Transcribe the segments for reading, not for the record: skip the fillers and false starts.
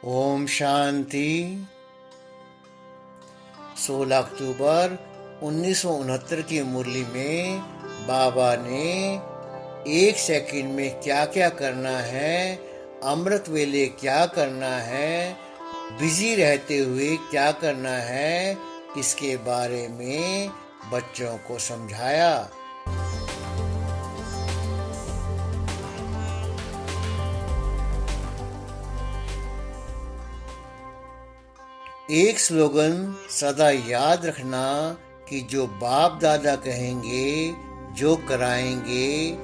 ओम शांति। 16 अक्टूबर 1969 की मुरली में बाबा ने 1 सेकंड में क्या क्या करना है, अमृत वेले क्या करना है, बिजी रहते हुए क्या करना है, इसके बारे में बच्चों को समझाया। एक स्लोगन सदा याद रखना कि जो बाप दादा कहेंगे, जो कराएंगे,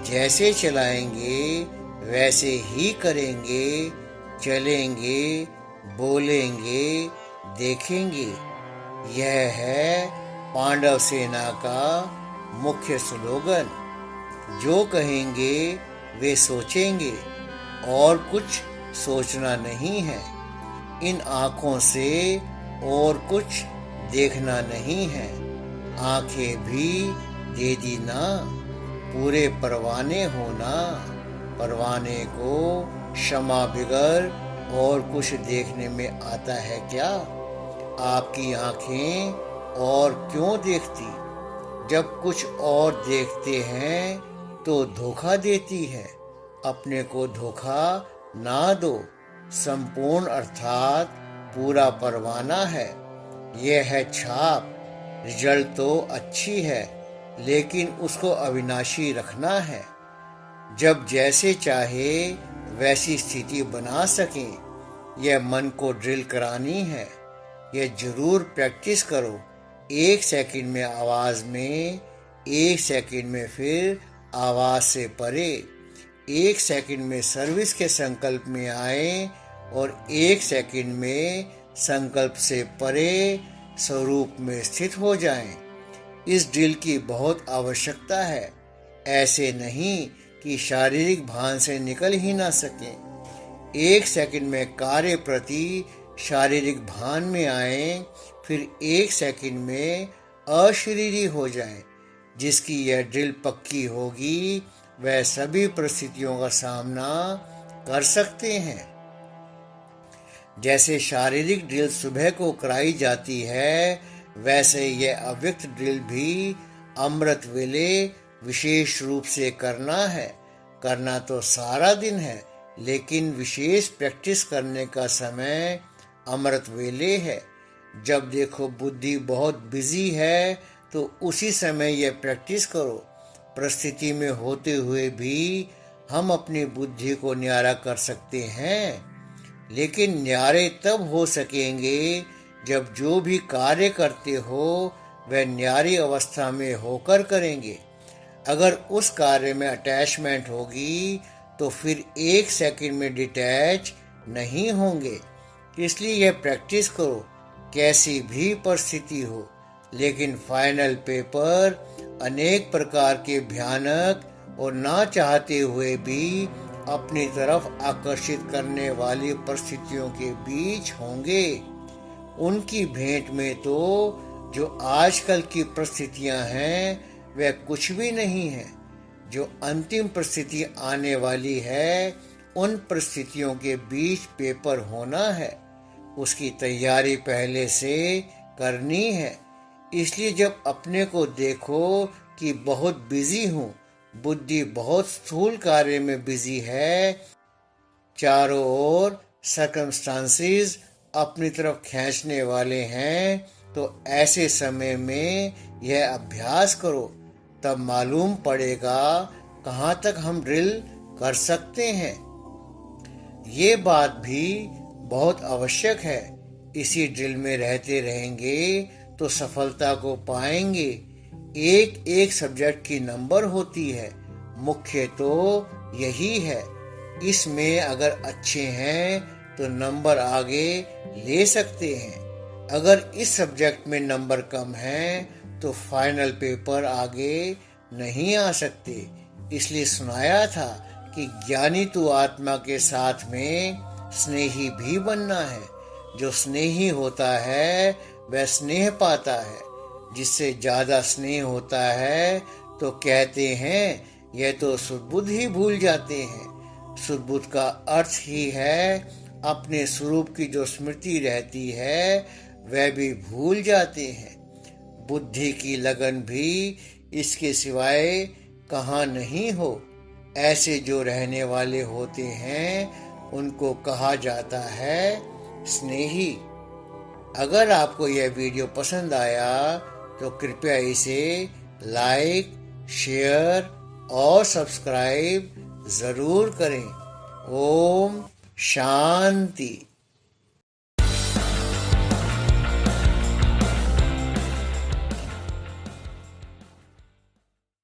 जैसे चलाएंगे वैसे ही करेंगे, चलेंगे, बोलेंगे, देखेंगे। यह है पांडव सेना का मुख्य स्लोगन। जो कहेंगे वे सोचेंगे और कुछ सोचना नहीं है। इन आँखों से और कुछ देखना नहीं है। आँखें भी दे दी ना, पूरे परवाने होना। परवाने को क्षमा बिगर और कुछ देखने में आता है क्या? आपकी आँखें और क्यों देखती? जब कुछ और देखते हैं तो धोखा देती है। अपने को धोखा ना दो। संपूर्ण अर्थात पूरा परवाना है। यह है छाप। रिजल्ट तो अच्छी है, लेकिन उसको अविनाशी रखना है। जब जैसे चाहे वैसी स्थिति बना सकें। यह मन को ड्रिल करानी है। यह जरूर प्रैक्टिस करो। 1 सेकंड में आवाज में, 1 सेकंड में फिर आवाज से परे, 1 सेकंड में सर्विस के संकल्प में आए और 1 सेकंड में संकल्प से परे स्वरूप में स्थित हो जाएं। इस ड्रिल की बहुत आवश्यकता है। ऐसे नहीं कि शारीरिक भान से निकल ही ना सके। 1 सेकंड में कार्य प्रति शारीरिक भान में आए, फिर 1 सेकंड में अशरीरी हो जाएं। जिसकी यह ड्रिल पक्की होगी वह सभी परिस्थितियों का सामना कर सकते हैं। जैसे शारीरिक ड्रिल सुबह को कराई जाती है, वैसे यह अव्यक्त ड्रिल भी अमृत वेले विशेष रूप से करना है। करना तो सारा दिन है, लेकिन विशेष प्रैक्टिस करने का समय अमृत वेले है। जब देखो बुद्धि बहुत बिजी है तो उसी समय यह प्रैक्टिस करो। परिस्थिति में होते हुए भी हम अपनी बुद्धि को न्यारा कर सकते हैं, लेकिन न्यारे तब हो सकेंगे जब जो भी कार्य करते हो वह न्यारी अवस्था में होकर करेंगे। अगर उस कार्य में अटैचमेंट होगी तो फिर 1 सेकंड में डिटैच नहीं होंगे। इसलिए यह प्रैक्टिस करो, कैसी भी परिस्थिति हो। लेकिन फाइनल पेपर अनेक प्रकार के भयानक और ना चाहते हुए भी अपनी तरफ आकर्षित करने वाली परिस्थितियों के बीच होंगे। उनकी भेंट में तो जो आजकल की परिस्थितियां हैं वह कुछ भी नहीं है। जो अंतिम परिस्थिति आने वाली है, उन परिस्थितियों के बीच पेपर होना है। उसकी तैयारी पहले से करनी है। इसलिए जब अपने को देखो कि बहुत बिजी हूँ, बुद्धि बहुत स्थूल कार्य में बिजी है, चारों ओर सर्कमस्टांसेस अपनी तरफ खींचने वाले हैं, तो ऐसे समय में यह अभ्यास करो। तब मालूम पड़ेगा कहाँ तक हम ड्रिल कर सकते हैं। ये बात भी बहुत आवश्यक है। इसी ड्रिल में रहते रहेंगे तो सफलता को पाएंगे। एक एक सब्जेक्ट की नंबर होती है। मुख्य तो यही है। इसमें अगर अच्छे हैं तो नंबर आगे ले सकते हैं। अगर इस सब्जेक्ट में नंबर कम हैं तो फाइनल पेपर आगे नहीं आ सकते। इसलिए सुनाया था कि ज्ञानी तो आत्मा के साथ में स्नेही भी बनना है। जो स्नेही होता है वह स्नेह पाता है। जिससे ज्यादा स्नेह होता है तो कहते हैं यह तो सुदबुद्ध ही भूल जाते हैं। सुदबुद्ध का अर्थ ही है अपने स्वरूप की जो स्मृति रहती है वह भी भूल जाते हैं। बुद्धि की लगन भी इसके सिवाय कहाँ नहीं हो। ऐसे जो रहने वाले होते हैं उनको कहा जाता है स्नेही। अगर आपको यह वीडियो पसंद आया तो कृपया इसे लाइक, शेयर और सब्सक्राइब जरूर करें। ओम शांति।